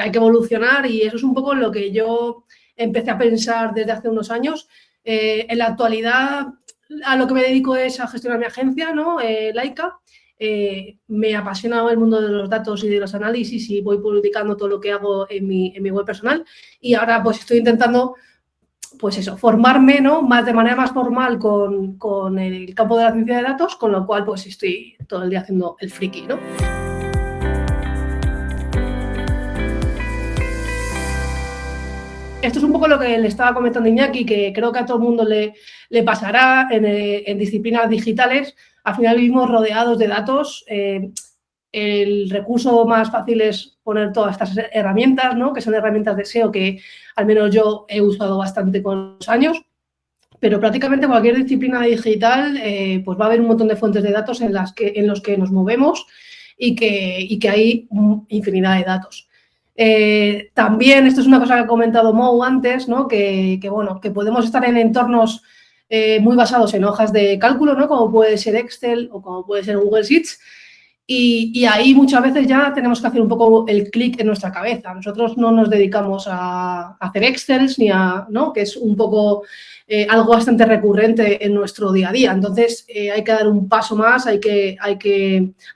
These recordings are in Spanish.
hay que evolucionar y eso es un poco lo que yo empecé a pensar desde hace unos años. En la actualidad, a lo que me dedico es a gestionar mi agencia, ¿no? Laika. Me apasiona el mundo de los datos y de los análisis y voy publicando todo lo que hago en mi web personal y ahora pues estoy intentando pues eso, formarme, ¿no? De manera más formal con el campo de la ciencia de datos, con lo cual pues estoy todo el día haciendo el friki, ¿no? Esto es un poco lo que le estaba comentando Iñaki, que creo que a todo el mundo le pasará en disciplinas digitales. Al final vivimos rodeados de datos. El recurso más fácil es poner todas estas herramientas, ¿no? Que son herramientas de SEO que al menos yo he usado bastante con los años. Pero prácticamente cualquier disciplina digital pues va a haber un montón de fuentes de datos en los que nos movemos y que hay infinidad de datos. También, esto es una cosa que ha comentado Mo antes, ¿no? Bueno, que podemos estar en entornos muy basados en hojas de cálculo, ¿no? Como puede ser Excel o como puede ser Google Sheets. Y ahí muchas veces ya tenemos que hacer un poco el clic en nuestra cabeza. Nosotros no nos dedicamos a hacer Excels ni a, ¿no? Que es un poco algo bastante recurrente en nuestro día a día. Entonces, hay que dar un paso más, hay que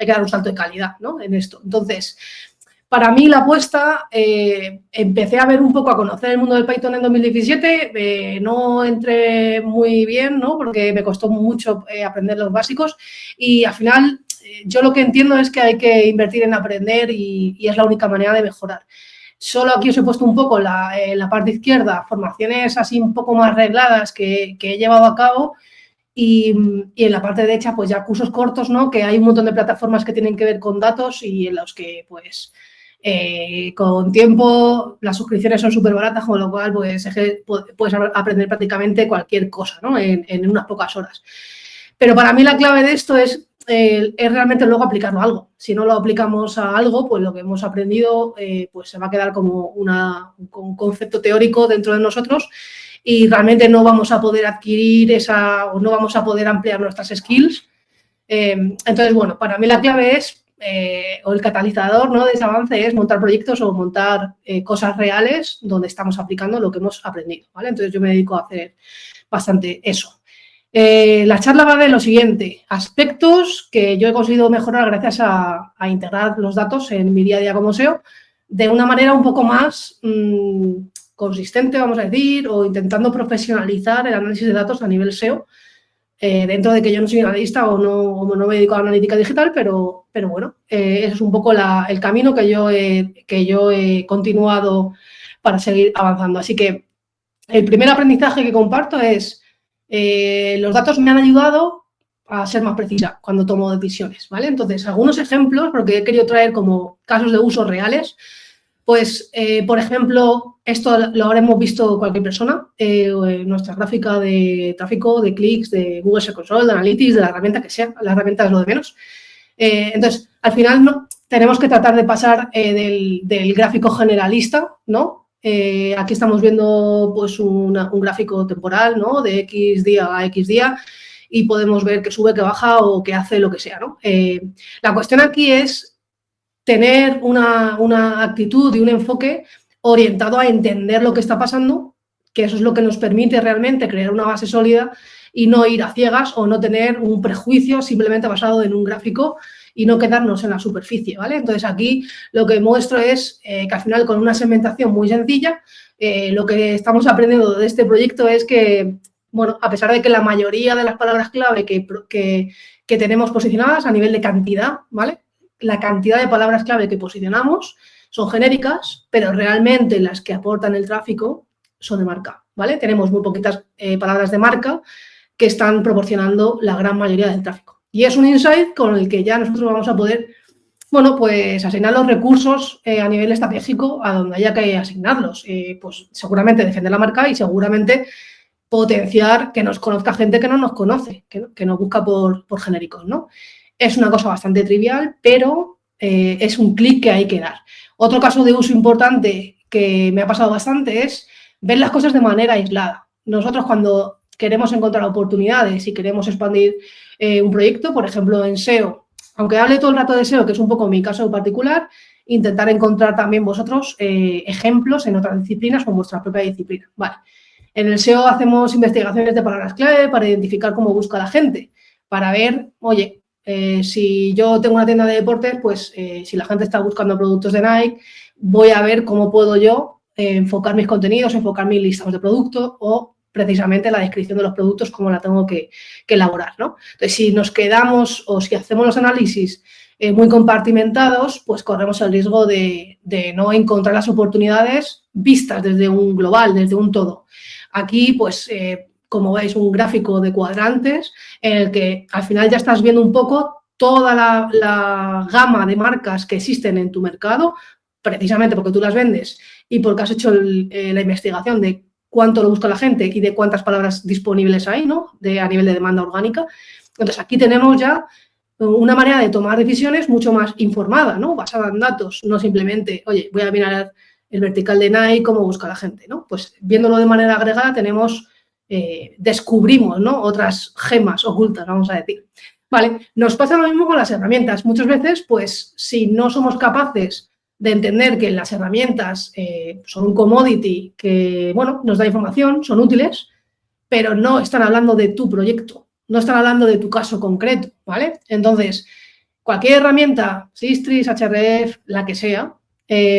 dar un salto de calidad, ¿no? En esto. Entonces, para mí la apuesta, empecé a ver un poco, a conocer el mundo del Python en 2017, no entré muy bien, ¿no? Porque me costó mucho aprender los básicos y al final yo lo que entiendo es que hay que invertir en aprender y es la única manera de mejorar. Solo aquí os he puesto un poco en la parte izquierda formaciones así un poco más regladas que he llevado a cabo y en la parte derecha pues ya cursos cortos, ¿no? Que hay un montón de plataformas que tienen que ver con datos y en los que pues con tiempo las suscripciones son súper baratas, con lo cual pues puedes aprender prácticamente cualquier cosa, ¿no? En unas pocas horas. Pero para mí la clave de esto es realmente luego aplicarlo a algo. Si no lo aplicamos a algo, pues lo que hemos aprendido pues se va a quedar como un concepto teórico dentro de nosotros y realmente no vamos a poder adquirir o no vamos a poder ampliar nuestras skills. Entonces, bueno, para mí la clave es, o el catalizador, ¿no? De ese avance es montar proyectos o montar cosas reales donde estamos aplicando lo que hemos aprendido, ¿vale? Entonces, yo me dedico a hacer bastante eso. La charla va de lo siguiente, aspectos que yo he conseguido mejorar gracias a integrar los datos en mi día a día como SEO de una manera un poco más consistente, vamos a decir, o intentando profesionalizar el análisis de datos a nivel SEO, dentro de que yo no soy analista o no me dedico a la analítica digital, pero bueno, ese es un poco el camino que yo he continuado para seguir avanzando. Así que el primer aprendizaje que comparto es los datos me han ayudado a ser más precisa cuando tomo decisiones, ¿vale? Entonces, algunos ejemplos, porque he querido traer como casos de uso reales, pues, por ejemplo, esto lo habremos visto cualquier persona, nuestra gráfica de tráfico, de clics, de Google Search Console, de Analytics, de la herramienta que sea, la herramienta es lo de menos. Entonces, al final tenemos que tratar de pasar del gráfico generalista, ¿no? Aquí estamos viendo pues un gráfico temporal, ¿no? De X día a X día y podemos ver que sube, que baja o que hace lo que sea, ¿no? La cuestión aquí es tener una actitud y un enfoque orientado a entender lo que está pasando, que eso es lo que nos permite realmente crear una base sólida y no ir a ciegas o no tener un prejuicio simplemente basado en un gráfico y no quedarnos en la superficie, ¿vale? Entonces, aquí lo que muestro es que al final con una segmentación muy sencilla, lo que estamos aprendiendo de este proyecto es que, bueno, a pesar de que la mayoría de las palabras clave que tenemos posicionadas a nivel de cantidad, ¿vale? La cantidad de palabras clave que posicionamos son genéricas, pero realmente las que aportan el tráfico son de marca, ¿vale? Tenemos muy poquitas palabras de marca que están proporcionando la gran mayoría del tráfico. Y es un insight con el que ya nosotros vamos a poder, bueno, pues asignar los recursos a nivel estratégico a donde haya que asignarlos. Pues seguramente defender la marca y seguramente potenciar que nos conozca gente que no nos conoce, que nos busca por genéricos, ¿no? Es una cosa bastante trivial, pero es un clic que hay que dar. Otro caso de uso importante que me ha pasado bastante es ver las cosas de manera aislada. Nosotros cuando queremos encontrar oportunidades y queremos expandir un proyecto, por ejemplo, en SEO, aunque hable todo el rato de SEO, que es un poco mi caso particular, intentar encontrar también vosotros ejemplos en otras disciplinas o en vuestra propia disciplina. Vale. En el SEO hacemos investigaciones de palabras clave para identificar cómo busca la gente, para ver, oye, si yo tengo una tienda de deportes, pues si la gente está buscando productos de Nike, voy a ver cómo puedo yo enfocar mis contenidos, enfocar mis listados de productos o precisamente la descripción de los productos, cómo la tengo que elaborar, ¿no? Entonces, si nos quedamos o si hacemos los análisis muy compartimentados, pues corremos el riesgo de no encontrar las oportunidades vistas desde un global, desde un todo. Aquí, pues, como veis, un gráfico de cuadrantes en el que al final ya estás viendo un poco toda la gama de marcas que existen en tu mercado, precisamente porque tú las vendes y porque has hecho la investigación de cuánto lo busca la gente y de cuántas palabras disponibles hay, ¿no? A nivel de demanda orgánica. Entonces, aquí tenemos ya una manera de tomar decisiones mucho más informada, ¿no? Basada en datos, no simplemente, oye, voy a mirar el vertical de Nike, cómo busca la gente, ¿no? Pues viéndolo de manera agregada tenemos, descubrimos, ¿no? Otras gemas ocultas, vamos a decir. Vale, nos pasa lo mismo con las herramientas. Muchas veces, pues, si no somos capaces de entender que las herramientas son un commodity que, bueno, nos da información, son útiles, pero no están hablando de tu proyecto, no están hablando de tu caso concreto, ¿vale? Entonces, cualquier herramienta, Sistris, Ahref, la que sea,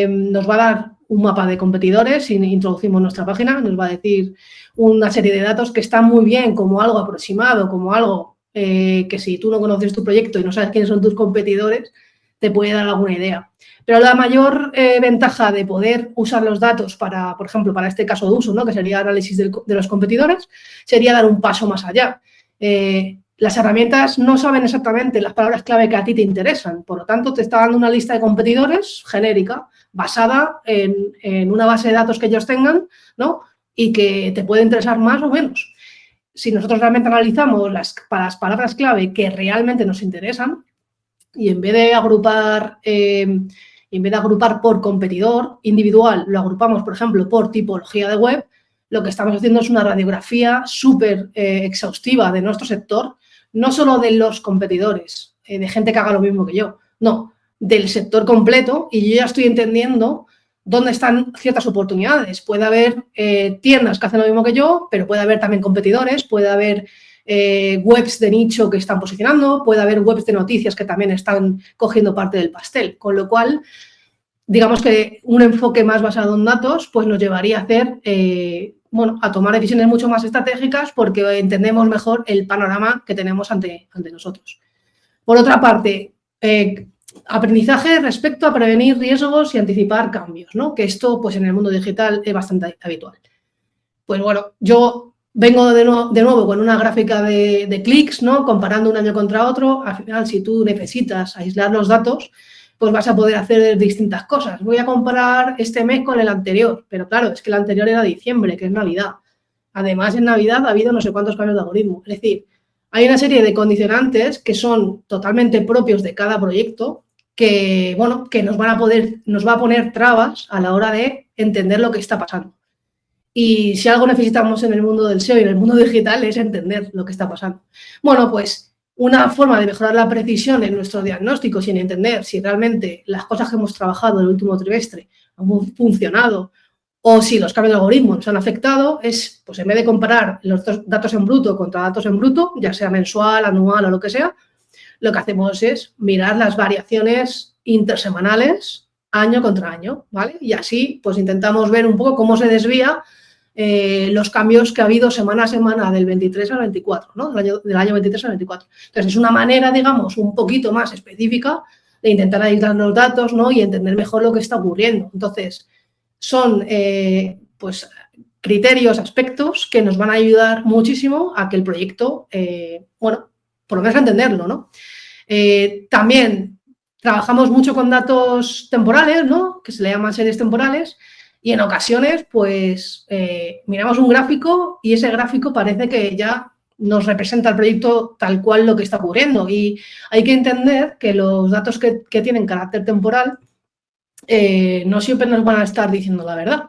nos va a dar un mapa de competidores. Si introducimos nuestra página, nos va a decir una serie de datos que están muy bien como algo aproximado, como algo que si tú no conoces tu proyecto y no sabes quiénes son tus competidores, te puede dar alguna idea. Pero la mayor ventaja de poder usar los datos para, por ejemplo, para este caso de uso, ¿no? Que sería análisis de los competidores, sería dar un paso más allá. Las herramientas no saben exactamente las palabras clave que a ti te interesan, por lo tanto, te está dando una lista de competidores genérica, basada en una base de datos que ellos tengan, ¿no? Y que te puede interesar más o menos. Si nosotros realmente analizamos las palabras clave que realmente nos interesan, y en vez de agrupar por competidor individual, lo agrupamos, por ejemplo, por tipología de web, lo que estamos haciendo es una radiografía súper exhaustiva de nuestro sector, no solo de los competidores, de gente que haga lo mismo que yo, no, del sector completo, y yo ya estoy entendiendo dónde están ciertas oportunidades. Puede haber tiendas que hacen lo mismo que yo, pero puede haber también competidores, puede haber webs de nicho que están posicionando, puede haber webs de noticias que también están cogiendo parte del pastel, con lo cual, digamos que un enfoque más basado en datos, pues nos llevaría a hacer, a tomar decisiones mucho más estratégicas porque entendemos mejor el panorama que tenemos ante nosotros. Por otra parte, aprendizaje respecto a prevenir riesgos y anticipar cambios, ¿no? Que esto, pues en el mundo digital es bastante habitual. Pues bueno, yo vengo de nuevo con una gráfica de clics, ¿no? Comparando un año contra otro. Al final, si tú necesitas aislar los datos, pues vas a poder hacer distintas cosas. Voy a comparar este mes con el anterior, pero claro, es que el anterior era diciembre, que es Navidad. Además, en Navidad ha habido no sé cuántos cambios de algoritmo. Es decir, hay una serie de condicionantes que son totalmente propios de cada proyecto que, bueno, que nos va a poner trabas a la hora de entender lo que está pasando. Y si algo necesitamos en el mundo del SEO y en el mundo digital es entender lo que está pasando. Bueno, pues una forma de mejorar la precisión en nuestros diagnósticos y en entender si realmente las cosas que hemos trabajado el último trimestre han funcionado o si los cambios de algoritmo nos han afectado es, pues en vez de comparar los datos en bruto contra datos en bruto, ya sea mensual, anual o lo que sea, lo que hacemos es mirar las variaciones intersemanales año contra año, ¿vale? Y así, pues intentamos ver un poco cómo se desvía los cambios que ha habido semana a semana del 23 al 24, ¿no? Del año 23 al 24. Entonces, es una manera, digamos, un poquito más específica de intentar aislar los datos, ¿no? Y entender mejor lo que está ocurriendo. Entonces, son, pues, criterios, aspectos que nos van a ayudar muchísimo a que el proyecto, por lo menos a entenderlo, ¿no? También trabajamos mucho con datos temporales, ¿no? Que se le llaman series temporales. Y en ocasiones, pues, miramos un gráfico y ese gráfico parece que ya nos representa el proyecto tal cual lo que está ocurriendo. Y hay que entender que los datos que tienen carácter temporal no siempre nos van a estar diciendo la verdad.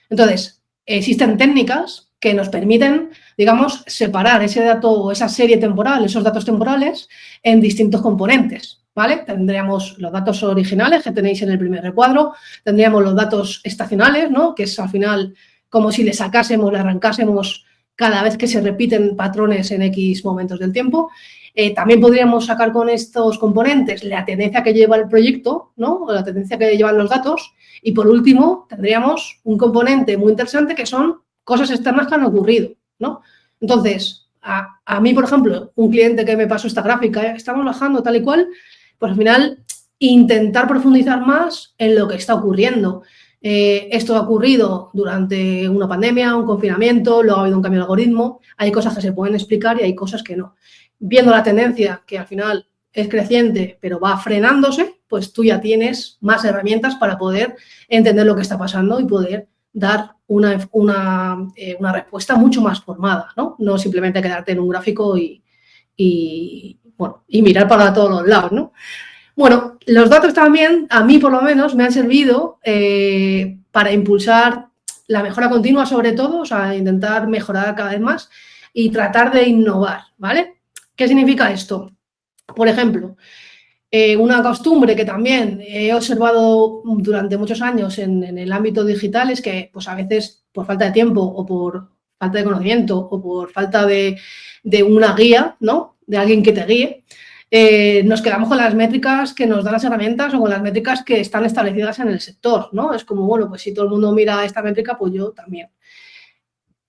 Entonces, existen técnicas que nos permiten, digamos, separar ese dato o esa serie temporal, esos datos temporales, en distintos componentes. ¿vale? Tendríamos los datos originales que tenéis en el primer recuadro, tendríamos los datos estacionales, ¿no? Que es al final como si le sacásemos, le arrancásemos cada vez que se repiten patrones en X momentos del tiempo. También podríamos sacar con estos componentes la tendencia que lleva el proyecto, ¿no? O la tendencia que llevan los datos. Y por último, tendríamos un componente muy interesante que son cosas externas que han ocurrido, ¿no? Entonces, a mí, por ejemplo, un cliente que me pasó esta gráfica, estamos bajando tal y cual, pues al final intentar profundizar más en lo que está ocurriendo. Esto ha ocurrido durante una pandemia, un confinamiento, luego ha habido un cambio de algoritmo, hay cosas que se pueden explicar y hay cosas que no. Viendo la tendencia, que al final es creciente, pero va frenándose, pues tú ya tienes más herramientas para poder entender lo que está pasando y poder dar una respuesta mucho más formada, ¿no? No simplemente quedarte en un gráfico y mirar para todos los lados, ¿no? Bueno, los datos también, a mí por lo menos, me han servido para impulsar la mejora continua sobre todo, o sea, intentar mejorar cada vez más y tratar de innovar, ¿vale? ¿Qué significa esto? Por ejemplo, una costumbre que también he observado durante muchos años en el ámbito digital es que, pues a veces, por falta de tiempo o por falta de conocimiento o por falta de una guía, ¿no? De alguien que te guíe, nos quedamos con las métricas que nos dan las herramientas o con las métricas que están establecidas en el sector, ¿no? Es como, bueno, pues si todo el mundo mira esta métrica, pues yo también.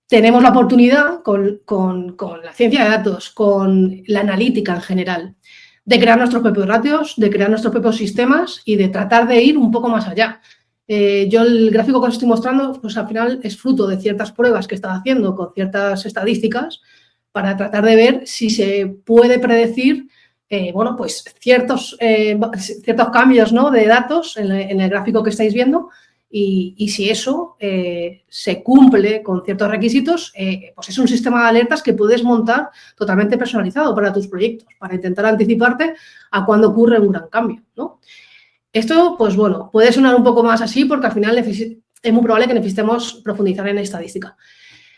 Tenemos la oportunidad con la ciencia de datos, con la analítica en general, de crear nuestros propios ratios, de crear nuestros propios sistemas y de tratar de ir un poco más allá. Yo el gráfico que os estoy mostrando, pues al final es fruto de ciertas pruebas que he estado haciendo con ciertas estadísticas para tratar de ver si se puede predecir bueno, pues ciertos cambios, ¿no? De datos en el gráfico que estáis viendo y si eso se cumple con ciertos requisitos, pues es un sistema de alertas que puedes montar totalmente personalizado para tus proyectos, para intentar anticiparte a cuando ocurre un gran cambio, ¿no? Esto, pues bueno, puede sonar un poco más así porque al final es muy probable que necesitemos profundizar en estadística.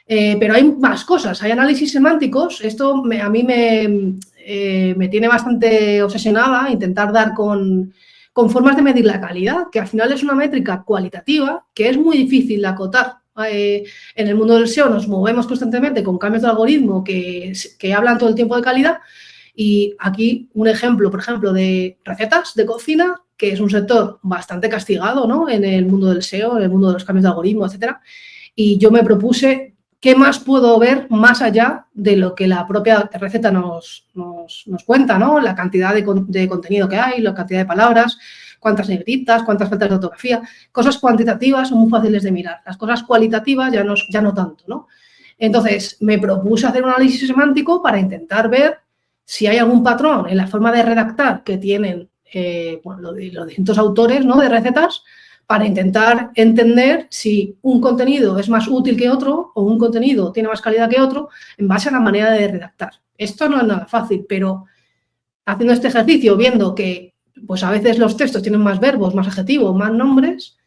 Pero hay más cosas, hay análisis semánticos. Esto a mí me tiene bastante obsesionada, intentar dar con formas de medir la calidad, que al final es una métrica cualitativa que es muy difícil de acotar. En el mundo del SEO nos movemos constantemente con cambios de algoritmo que hablan todo el tiempo de calidad y aquí un ejemplo, por ejemplo, de recetas de cocina, que es un sector bastante castigado, ¿no? En el mundo del SEO, en el mundo de los cambios de algoritmo, etcétera. Y yo me propuse qué más puedo ver más allá de lo que la propia receta nos cuenta, ¿no? La cantidad de contenido que hay, la cantidad de palabras, cuántas negritas, cuántas faltas de ortografía. Cosas cuantitativas son muy fáciles de mirar. Las cosas cualitativas ya no tanto, ¿no? Entonces, me propuse hacer un análisis semántico para intentar ver si hay algún patrón en la forma de redactar que tienen los distintos autores, ¿no? De recetas, para intentar entender si un contenido es más útil que otro o un contenido tiene más calidad que otro en base a la manera de redactar. Esto no es nada fácil, pero haciendo este ejercicio, viendo que pues a veces los textos tienen más verbos, más adjetivos, más nombres,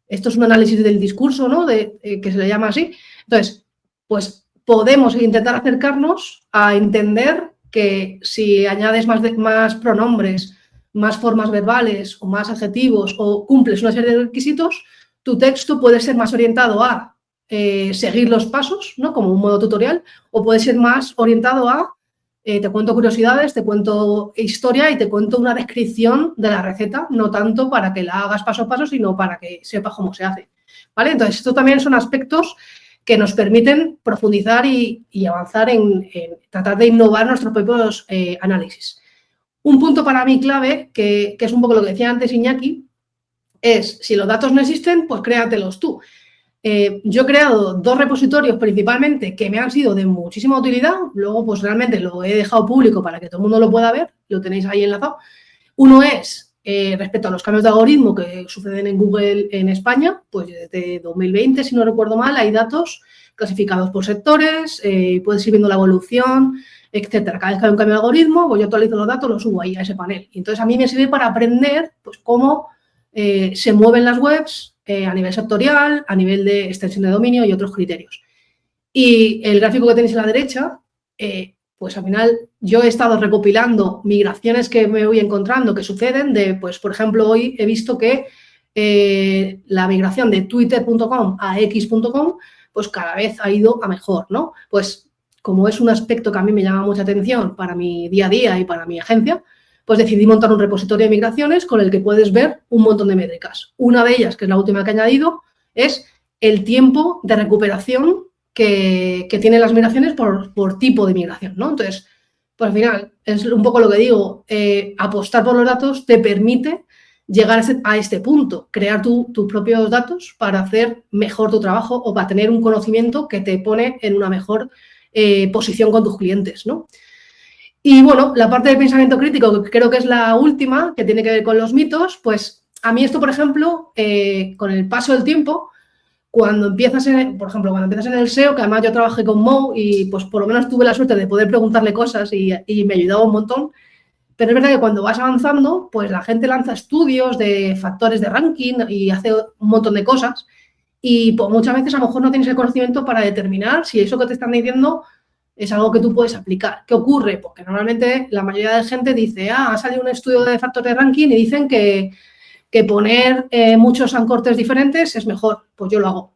esto es un análisis del discurso, ¿no? Que se le llama así. Entonces, pues podemos intentar acercarnos a entender que si añades más pronombres, más formas verbales o más adjetivos o cumples una serie de requisitos, tu texto puede ser más orientado a seguir los pasos, ¿no? Como un modo tutorial, o puede ser más orientado a te cuento curiosidades, te cuento historia y te cuento una descripción de la receta, no tanto para que la hagas paso a paso, sino para que sepas cómo se hace, ¿vale? Entonces, esto también son aspectos que nos permiten profundizar y avanzar en tratar de innovar nuestros propios análisis. Un punto para mí clave, que es un poco lo que decía antes Iñaki, es si los datos no existen, pues créatelos tú. Yo he creado 2 repositorios principalmente que me han sido de muchísima utilidad. Luego, pues realmente lo he dejado público para que todo el mundo lo pueda ver. Lo tenéis ahí enlazado. Uno es respecto a los cambios de algoritmo que suceden en Google en España. Pues desde 2020, si no recuerdo mal, hay datos clasificados por sectores. Puedes ir viendo la evolución, etcétera. Cada vez que hay un cambio de algoritmo, pues yo actualizo los datos, los subo ahí a ese panel. Y entonces a mí me sirve para aprender pues cómo se mueven las webs a nivel sectorial, a nivel de extensión de dominio y otros criterios. Y el gráfico que tenéis a la derecha, pues al final yo he estado recopilando migraciones que me voy encontrando que suceden pues por ejemplo, hoy he visto que la migración de twitter.com a x.com, pues cada vez ha ido a mejor, ¿no? Pues como es un aspecto que a mí me llama mucha atención para mi día a día y para mi agencia, pues decidí montar un repositorio de migraciones con el que puedes ver un montón de métricas. Una de ellas, que es la última que he añadido, es el tiempo de recuperación que tienen las migraciones por tipo de migración, ¿no? Entonces, pues al final, es un poco lo que digo, apostar por los datos te permite llegar a este punto, crear tus propios datos para hacer mejor tu trabajo o para tener un conocimiento que te pone en una mejor posición con tus clientes, ¿no? Y bueno, la parte del pensamiento crítico, que creo que es la última, que tiene que ver con los mitos, pues a mí esto, por ejemplo, con el paso del tiempo, cuando empiezas por ejemplo, cuando empiezas en el SEO, que además yo trabajé con Mo y pues por lo menos tuve la suerte de poder preguntarle cosas y me ayudaba un montón, pero es verdad que cuando vas avanzando, pues la gente lanza estudios de factores de ranking y hace un montón de cosas y pues, muchas veces a lo mejor no tienes el conocimiento para determinar si eso que te están diciendo es algo que tú puedes aplicar. ¿Qué ocurre? Porque normalmente la mayoría de gente dice, ha salido un estudio de factores de ranking y dicen que poner muchos ancortes diferentes es mejor, pues yo lo hago.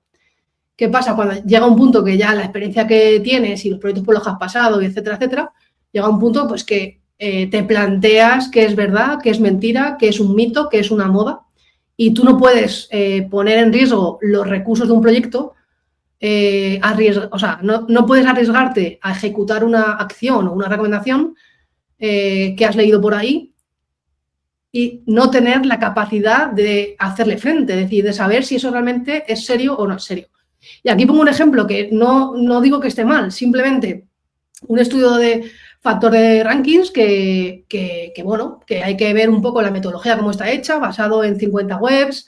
¿Qué pasa? Cuando llega un punto que ya la experiencia que tienes y los proyectos por los que has pasado, etcétera, llega un punto pues que te planteas que es verdad, que es mentira, que es un mito, que es una moda y tú no puedes poner en riesgo los recursos de un proyecto, o sea, no puedes arriesgarte a ejecutar una acción o una recomendación que has leído por ahí y no tener la capacidad de hacerle frente, es decir, de saber si eso realmente es serio o no es serio. Y aquí pongo un ejemplo que no digo que esté mal, simplemente un estudio de factor de rankings que hay que ver un poco la metodología cómo está hecha, basado en 50 webs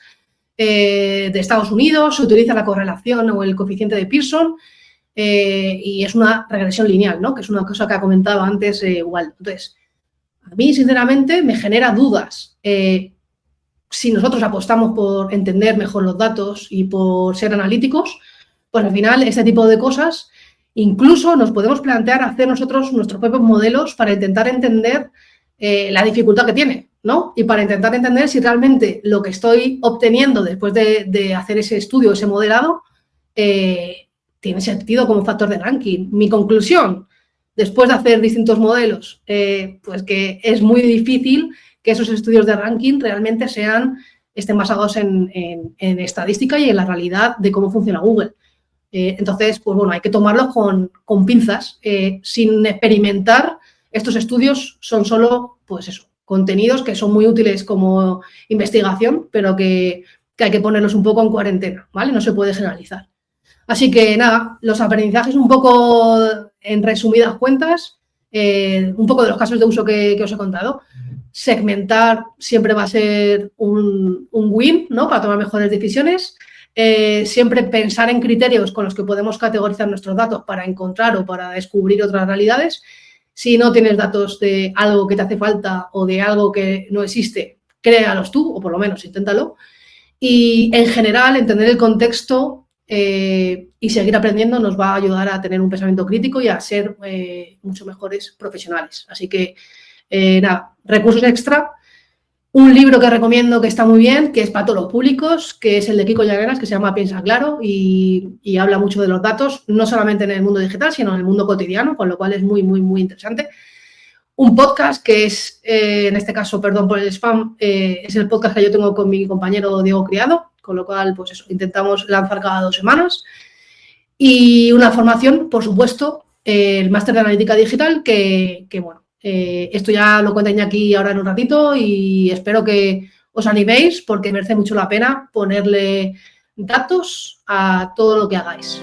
de Estados Unidos, se utiliza la correlación o el coeficiente de Pearson y es una regresión lineal, ¿no? Que es una cosa que ha comentado antes Waldo. Entonces, a mí, sinceramente, me genera dudas. Si nosotros apostamos por entender mejor los datos y por ser analíticos, pues al final este tipo de cosas incluso nos podemos plantear hacer nosotros nuestros propios modelos para intentar entender la dificultad que tiene, ¿no? Y para intentar entender si realmente lo que estoy obteniendo después de hacer ese estudio, ese modelado, tiene sentido como factor de ranking. Mi conclusión, después de hacer distintos modelos, pues que es muy difícil que esos estudios de ranking realmente estén basados en estadística y en la realidad de cómo funciona Google. Entonces, pues bueno, hay que tomarlos con pinzas. Sin experimentar, estos estudios son solo, pues eso, contenidos que son muy útiles como investigación, pero que hay que ponerlos un poco en cuarentena, ¿vale? No se puede generalizar. Así que nada, los aprendizajes un poco en resumidas cuentas, un poco de los casos de uso que os he contado. Segmentar siempre va a ser un win, ¿no? Para tomar mejores decisiones. Siempre pensar en criterios con los que podemos categorizar nuestros datos para encontrar o para descubrir otras realidades. Si no tienes datos de algo que te hace falta o de algo que no existe, créalos tú, o por lo menos inténtalo. Y en general, entender el contexto y seguir aprendiendo nos va a ayudar a tener un pensamiento crítico y a ser mucho mejores profesionales. Así que, nada, recursos extra. Un libro que recomiendo que está muy bien, que es para todos los públicos, que es el de Kiko Llaneras, que se llama Piensa Claro y habla mucho de los datos, no solamente en el mundo digital, sino en el mundo cotidiano, con lo cual es muy, muy, muy interesante. Un podcast que es, en este caso, perdón por el spam, es el podcast que yo tengo con mi compañero Diego Criado, con lo cual, pues eso, intentamos lanzar cada 2 semanas. Y una formación, por supuesto, el máster de analítica digital, que bueno, esto ya lo cuenta Iñaki ahora en un ratito y espero que os animéis porque merece mucho la pena ponerle datos a todo lo que hagáis.